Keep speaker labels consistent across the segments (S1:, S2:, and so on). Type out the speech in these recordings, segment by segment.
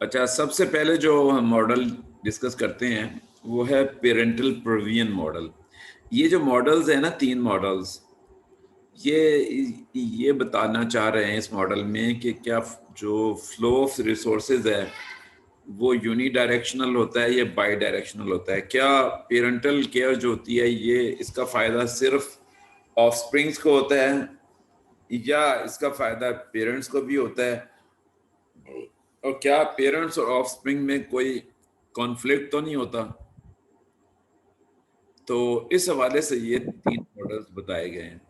S1: अच्छा, सबसे पहले जो हम मॉडल डिस्कस करते हैं वो है पेरेंटल प्रोविजन मॉडल। ये जो मॉडल्स हैं ना, 3 मॉडल्स, ये बताना चाह रहे हैं इस मॉडल में कि क्या जो फ्लो ऑफ रिसोर्सेज है वो यूनी डायरेक्शनल होता है या बाई डायरेक्शनल होता है। क्या पेरेंटल केयर जो होती है ये इसका फ़ायदा सिर्फ ऑफस्प्रिंग्स को होता है या इसका फ़ायदा पेरेंट्स को भी होता है, और क्या पेरेंट्स और ऑफस्प्रिंग में कोई कॉन्फ्लिक्ट तो नहीं होता। तो इस हवाले से ये 3 मॉडल्स बताए गए हैं,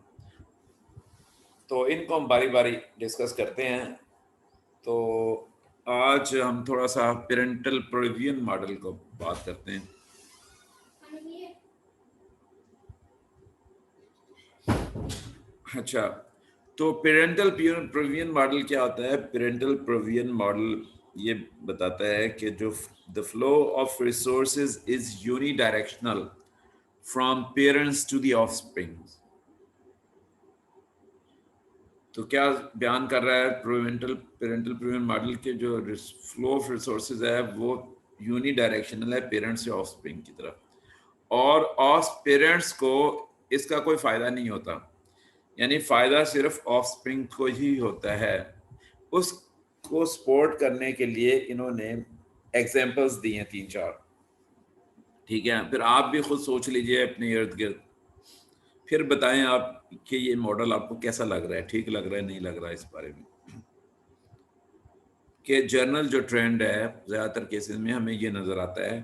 S1: तो इनको हम बारी बारी डिस्कस करते हैं। तो आज हम थोड़ा सा पेरेंटल प्रोविजन मॉडल को बात करते हैं। अच्छा, तो पेरेंटल प्रोविजन मॉडल क्या होता है? पेरेंटल प्रोविजन मॉडल ये बताता है कि जो the flow of resources is unidirectional from parents to the offspring. तो क्या बयान कर रहा है पेरेंटल प्रोविजन मॉडल के जो फ्लो ऑफ रिसोर्सेज है वो यूनी डायरेक्शनल है पेरेंट्स से ऑफस्प्रिंग की तरफ, और ऑफ पेरेंट्स को इसका कोई फायदा नहीं होता, यानी फायदा सिर्फ ऑफस्प्रिंग को ही होता है। उसको सपोर्ट करने के लिए इन्होंने एग्जांपल्स दिए हैं 3-4। ठीक है, फिर आप भी खुद सोच लीजिए अपने इर्द गिर्द, फिर बताएं आप कि ये मॉडल आपको कैसा लग रहा है, ठीक लग रहा है नहीं लग रहा है। इस बारे में कि जर्नल जो ट्रेंड है ज़्यादातर केसेस में हमें ये नज़र आता है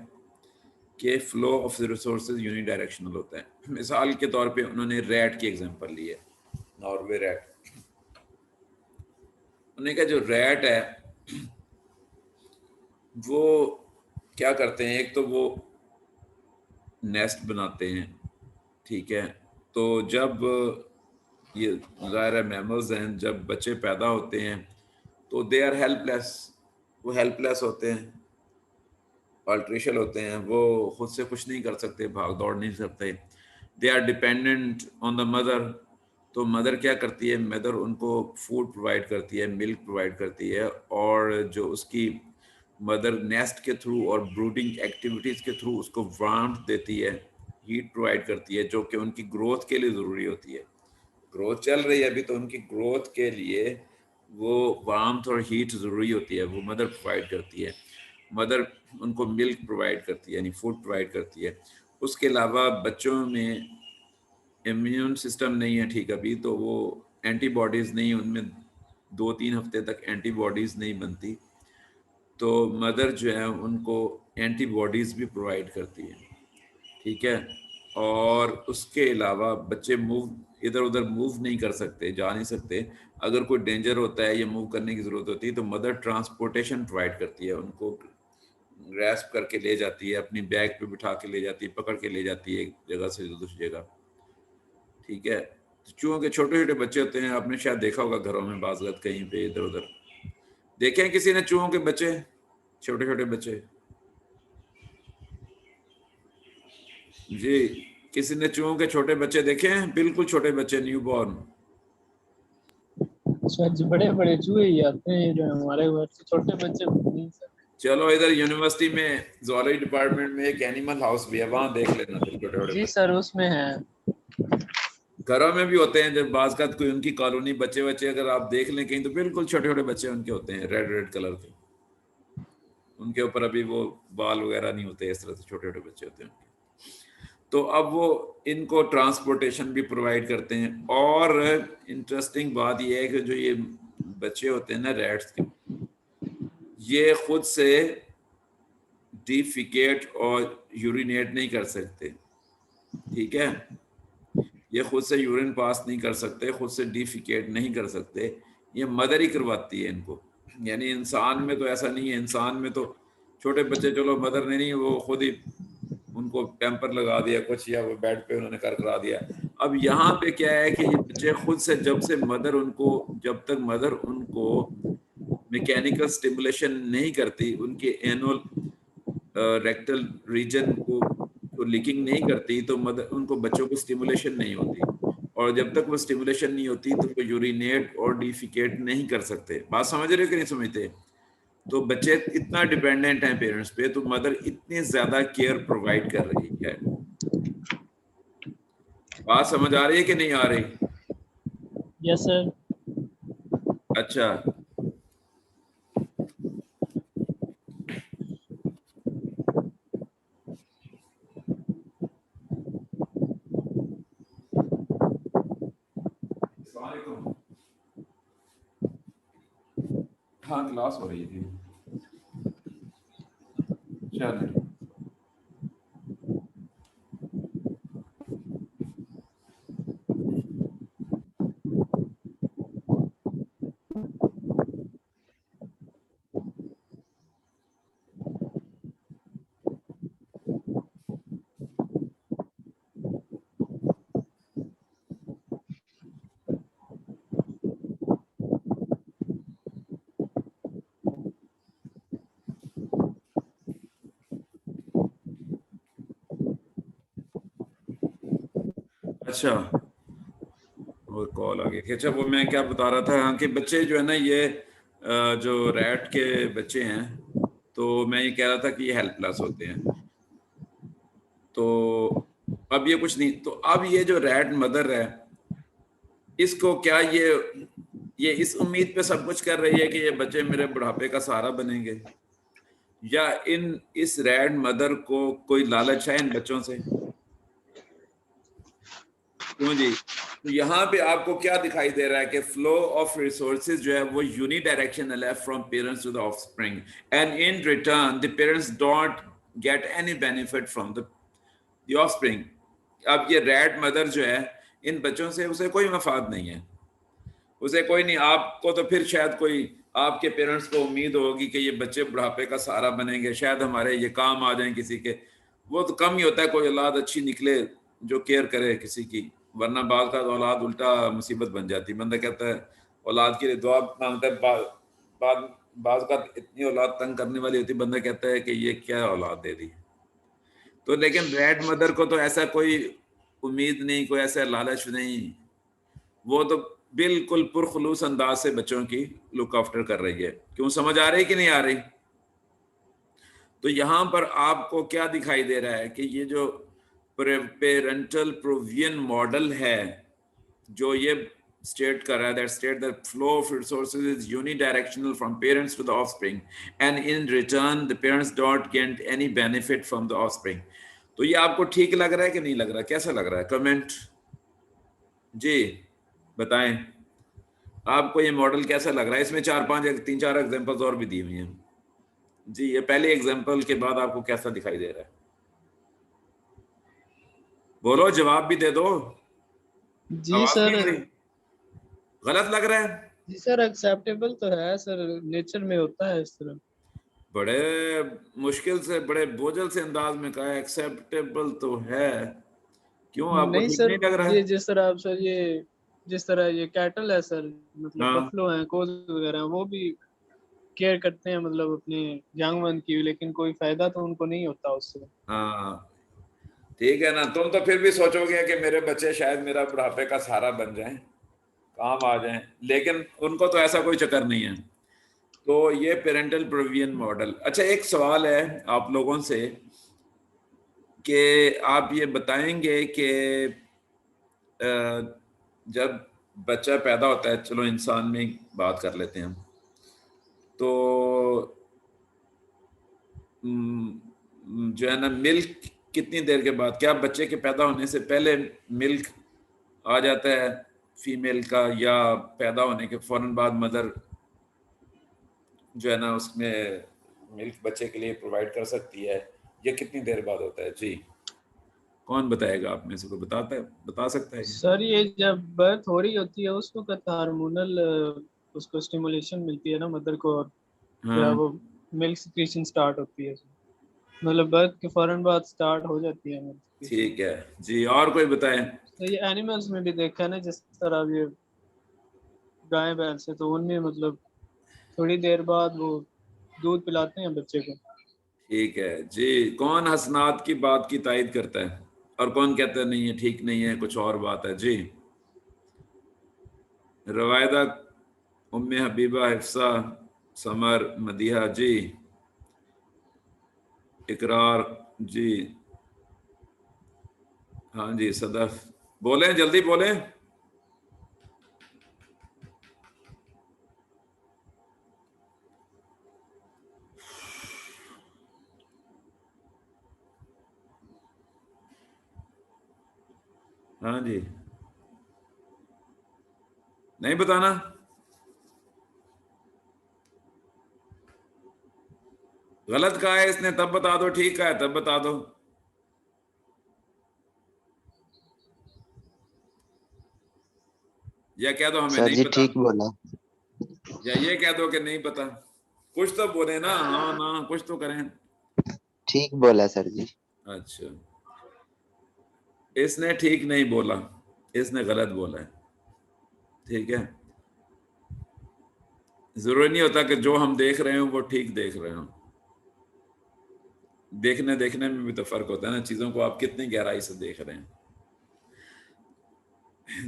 S1: कि flow of resources unidirectional होता है। मिसाल के तौर पे उन्होंने रैट की एग्जांपल ली है, नॉर्वे रैट। उन्होंने कहा जो रैट है वो क्या करते हैं, एक तो वो नेस्ट बनाते हैं, ठीक है। तो जब ये ज़ाहिर है मैमल्स हैं, जब बच्चे पैदा होते हैं तो दे आर हेल्पलेस, वो हेल्पलेस होते हैं, अल्ट्रेशल होते हैं, वो खुद से कुछ नहीं कर सकते, भाग दौड़ नहीं सकते। They are dependent on the mother. तो मदर क्या करती है? मदर उनको फूड प्रोवाइड करती है, मिल्क प्रोवाइड करती है, और जो उसकी मदर नेस्ट के थ्रू और ब्रूडिंग एक्टिविटीज़ के थ्रू उसको वार्मथ देती है, हीट प्रोवाइड करती है, जो कि उनकी ग्रोथ के लिए ज़रूरी होती है। ग्रोथ चल रही है अभी, तो उनकी ग्रोथ के लिए वो वार्मथ और हीट ज़रूरी होती है, वो मदर प्रोवाइड करती है। मदर उनको मिल्क प्रोवाइड करती है, यानी फूड प्रोवाइड करती है। उसके अलावा बच्चों में इम्यून सिस्टम नहीं है ठीक अभी, तो वो एंटीबॉडीज़ नहीं, उनमें 2-3 हफ्ते तक एंटीबॉडीज़ नहीं बनती, तो मदर जो है उनको एंटीबॉडीज़ भी प्रोवाइड करती है, ठीक है। और उसके अलावा बच्चे इधर उधर मूव नहीं कर सकते, जा नहीं सकते। अगर कोई डेंजर होता है या मूव करने की ज़रूरत होती है तो मदर ट्रांसपोर्टेशन प्रोवाइड करती है, उनको ग्रैस्प करके ले जाती है, अपनी बैग पे बिठा के ले जाती है, पकड़ के ले जाती है एक जगह से दूसरी जगह, ठीक है। तो चूहों के छोटे छोटे बच्चे होते हैं, आपने शायद देखा होगा घरों में बाज़ कहीं पे इधर उधर देखे हैं किसी ने चूहों के बच्चे, छोटे छोटे बच्चे? जी, किसी ने चूहों के छोटे बच्चे देखे हैं? बिल्कुल छोटे बच्चे, न्यू बॉर्न।
S2: अच्छा जी, बड़े बड़े चूहे ही आते हैं जो हमारे घर से, छोटे बच्चे नहीं सर।
S1: चलो इधर यूनिवर्सिटी में जूलॉजी डिपार्टमेंट में एक एनिमल हाउस भी है, वहां देख लेना फिर छोटे छोटे
S2: जी
S1: बच्चे।
S2: सर, उसमें है।
S1: घरों में भी होते हैं, जब बाज का कोई उनकी कॉलोनी बच्चे बच्चे अगर आप देख लें कहीं, तो बिल्कुल छोटे छोटे बच्चे उनके होते हैं, रेड रेड कलर के। उनके ऊपर अभी वो बाल वगैरह नहीं होते, इस तरह से छोटे छोटे बच्चे होते हैं उनके। तो अब वो इनको ट्रांसपोर्टेशन भी प्रोवाइड करते हैं। और इंटरेस्टिंग बात यह है कि जो ये बच्चे होते हैं ना रैट्स के, ये खुद से डिफिकेट और यूरिनेट नहीं कर सकते, ठीक है। ये खुद से यूरिन पास नहीं कर सकते, खुद से डिफिकेट नहीं कर सकते, ये मदर ही करवाती है इनको। यानी इंसान में तो ऐसा नहीं है, इंसान में तो छोटे बच्चे चलो मदर ने नहीं, वो खुद ही उनको पैम्पर लगा दिया कुछ, या वो बेड पे उन्होंने कर करा दिया। अब यहाँ पे क्या है कि ये बच्चे खुद से, जब तक मदर उनको मैकेनिकल स्टिमुलेशन नहीं करती, उनके एनुअल रेक्टल रीजन को लीकिंग नहीं करती, तो मदर उनको बच्चों को स्टिमुलेशन नहीं होती। और जब तक वो स्टिमुलेशन नहीं होती तो वो यूरिनेट और डिफिकेट नहीं कर सकते। बात समझ रहे हो कि नहीं समझते? तो बच्चे इतना डिपेंडेंट हैं पेरेंट्स पे, तो मदर इतनी ज्यादा केयर प्रोवाइड कर रही है। बात समझ आ रही है कि नहीं आ रही?
S2: Yes sir.
S1: अच्छा, अस्सलाम वालेकुम। हाँ, क्लास हो रही थी। चलिए, अच्छा, वो कॉल आ गई थी। अच्छा, वो मैं क्या बता रहा था, हाँ, कि बच्चे जो है ना, ये जो रैट के बच्चे हैं, तो मैं ये कह रहा था कि ये हेल्पलेस होते हैं। तो अब ये कुछ नहीं, तो अब ये जो रैट मदर है, इसको क्या ये इस उम्मीद पे सब कुछ कर रही है कि ये बच्चे मेरे बुढ़ापे का सहारा बनेंगे, या इस रैट मदर को कोई लालच है इन बच्चों से? क्यों जी? तो यहाँ पे आपको क्या दिखाई दे रहा है कि फ्लो ऑफ रिसोर्सेज जो है वो यूनिडायरेक्शनल है, from parents to the offspring, and in return the parents don't get any benefit from the offspring. अब ये रैट मदर जो है, इन बच्चों से उसे कोई मफाद नहीं है, उसे कोई नहीं। आपको तो फिर शायद कोई आपके पेरेंट्स को उम्मीद होगी कि ये बच्चे बुढ़ापे का सहारा बनेंगे, शायद हमारे ये काम आ जाएं किसी के। वो तो कम ही होता है कोई औलाद अच्छी निकले जो केयर करे किसी की, वरना बाल का औलाद उल्टा मुसीबत बन जाती है। बंदा कहता है, औलाद के लिए दुआ मांगता है, बाद बाज का इतनी औलाद तंग करने वाली होती है, बंदा कहता है कि ये क्या औलाद दे दी। तो लेकिन रेड मदर को तो ऐसा कोई उम्मीद नहीं, कोई ऐसा लालच नहीं, वो तो बिल्कुल पुरखुलूस अंदाज से बच्चों की लुक आफ्टर कर रही है। क्यों, समझ आ रही कि नहीं आ रही? तो यहां पर आपको क्या दिखाई दे रहा है कि ये जो पेरेंटल प्रोविजन मॉडल है, जो ये स्टेट कर रहा है, that state the flow of resources is unidirectional from parents to the offspring, and in return the parents don't get any benefit from the offspring. तो ये आपको ठीक लग रहा है कि नहीं लग रहा? कैसा लग रहा है? कमेंट जी बताएं, आपको ये मॉडल कैसा लग रहा है? इसमें तीन चार एग्जांपल्स और भी दी हुई हैं जी। ये पहले एग्जांपल के बाद आपको कैसा दिखाई दे रहा है? बोलो, जवाब भी दे दो।
S2: जी
S1: आवाज नहीं
S2: सर।
S1: आ रही? गलत लग रहा है?
S2: जी सर, एक्सेप्टेबल तो है सर, नेचर में होता है इस तरह।
S1: बड़े मुश्किल से, बड़े बोझल से अंदाज में कहा, एक्सेप्टेबल तो है। क्यों, आपको
S2: नहीं
S1: ठीक
S2: सर,
S1: नहीं लग रहा
S2: ये
S1: है?
S2: जिस तरह आप सर, ये जिस तरह ये कैटल है सर, मतलब
S1: हाँ,
S2: बफलो हैं, कोज वगैरह हैं, वो भी केयर करते हैं मतलब अपने यंग वन की, लेकिन कोई फायदा तो उनको नहीं होता उससे।
S1: हाँ, ठीक है ना। तुम तो फिर भी सोचोगे कि मेरे बच्चे शायद मेरा बुढ़ापे का सहारा बन जाएं, काम आ जाएं, लेकिन उनको तो ऐसा कोई चक्कर नहीं है। तो ये पेरेंटल प्रोविजन मॉडल। अच्छा, एक सवाल है आप लोगों से कि आप ये बताएंगे कि जब बच्चा पैदा होता है, चलो इंसान में ही बात कर लेते हैं हम, तो जो है ना, मिल्क कितनी देर के बाद, क्या बच्चे के पैदा होने से पहले मिल्क आ जाता है फीमेल का, या पैदा होने के फौरन बाद मदर जो है ना उसमें मिल्क बच्चे के लिए प्रोवाइड कर सकती है? ये कितनी देर बाद होता है जी? कौन बताएगा? आप में से कोई बता सकता है?
S2: सर ये जब बर्थ हो रही होती है उस वक्त हार्मोनल उसको स्टिमुलेशन मिलती है ना मदर को, और जो है
S1: हाँ,
S2: वो मिल्क सिक्रीशन स्टार्ट होती है। मतलब बर्थ के फौरन बाद स्टार्ट हो जाती है मिल्क सिक्रीशन।
S1: ठीक है जी। और कोई बताए?
S2: तो ये एनिमल्स में भी देखा है ना, जिस तरह ये गाय भैंस है, तो उनमें मतलब थोड़ी देर बाद वो दूध पिलाते हैं बच्चे को।
S1: ठीक है जी। कौन हसनात की बात की तायद करता है, और कौन कहता है नहीं है, ठीक नहीं है, कुछ और बात है जी? रवायदा, उम्मे हबीबा, हिफ्सा, समर, मदीहा जी, इकरार जी, हाँ जी, सदफ, बोलें, जल्दी बोलें। हाँ जी, नहीं बताना? गलत कहा है इसने, तब बता दो। ठीक कहा है तब बता दो। या कह दो हमें
S3: सर
S1: नहीं
S3: जी
S1: पता,
S3: ठीक बोला।
S1: या ये कह दो कि नहीं पता। कुछ तो बोले ना, हाँ ना, कुछ तो करें।
S3: ठीक बोला सर जी।
S1: अच्छा, इसने ठीक नहीं बोला, इसने गलत बोला है। ठीक है, जरूरी नहीं होता कि जो हम देख रहे हो वो ठीक देख रहे हो। देखने देखने में भी तो फर्क होता है ना, चीजों को आप कितनी गहराई से देख रहे हैं।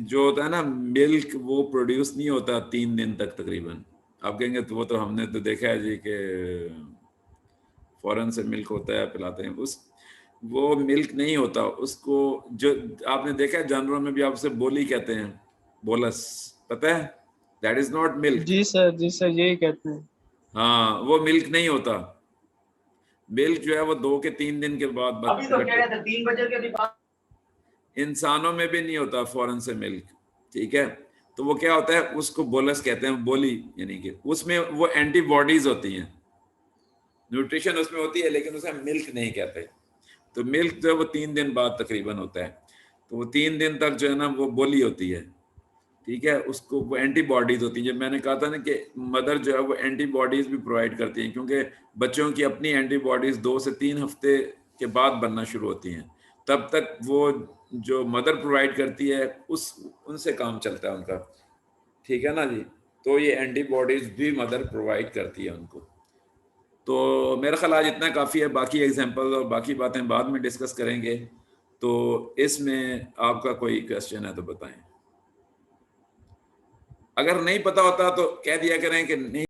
S1: जो होता है ना मिल्क, वो प्रोड्यूस नहीं होता 3 दिन तक तकरीबन। आप कहेंगे तो वो तो हमने तो देखा है जी कि फौरन से मिल्क होता है, पिलाते हैं। उस वो मिल्क नहीं होता उसको। जो आपने देखा है जानवरों में भी आप उसे बोली कहते हैं, बोलस, पता है? That is not milk.
S2: जी सर यही कहते हैं।
S1: हाँ, वो मिल्क नहीं होता। मिल्क जो है वो 2 के 3 दिन के बाद
S4: अभी तो कह रहे थे 3 बजे के बाद।
S1: इंसानों में भी नहीं होता फौरन से मिल्क। ठीक है, तो वो क्या होता है, उसको बोलस कहते हैं, बोली, यानी कि उसमें वो एंटीबॉडीज होती हैं, न्यूट्रिशन उसमें होती है, लेकिन उसे मिल्क नहीं कहते। तो मिल्क जो है वो 3 दिन बाद तकरीबन होता है। तो वो 3 दिन तक जो है ना वो बोली होती है। ठीक है, उसको वो एंटीबॉडीज होती हैं। जब मैंने कहा था ना कि मदर जो है वो एंटीबॉडीज भी प्रोवाइड करती हैं, क्योंकि बच्चों की अपनी एंटीबॉडीज 2 से 3 हफ्ते के बाद बनना शुरू होती हैं। तब तक वो जो मदर प्रोवाइड करती है उस उनसे काम चलता है उनका। ठीक है ना जी, तो ये एंटीबॉडीज भी मदर प्रोवाइड करती है उनको। तो मेरा ख्याल आज इतना काफ़ी है, बाकी एग्जांपल और बाकी बातें बाद में डिस्कस करेंगे। तो इसमें आपका कोई क्वेश्चन है तो बताएं। अगर नहीं पता होता तो कह दिया करें कि नहीं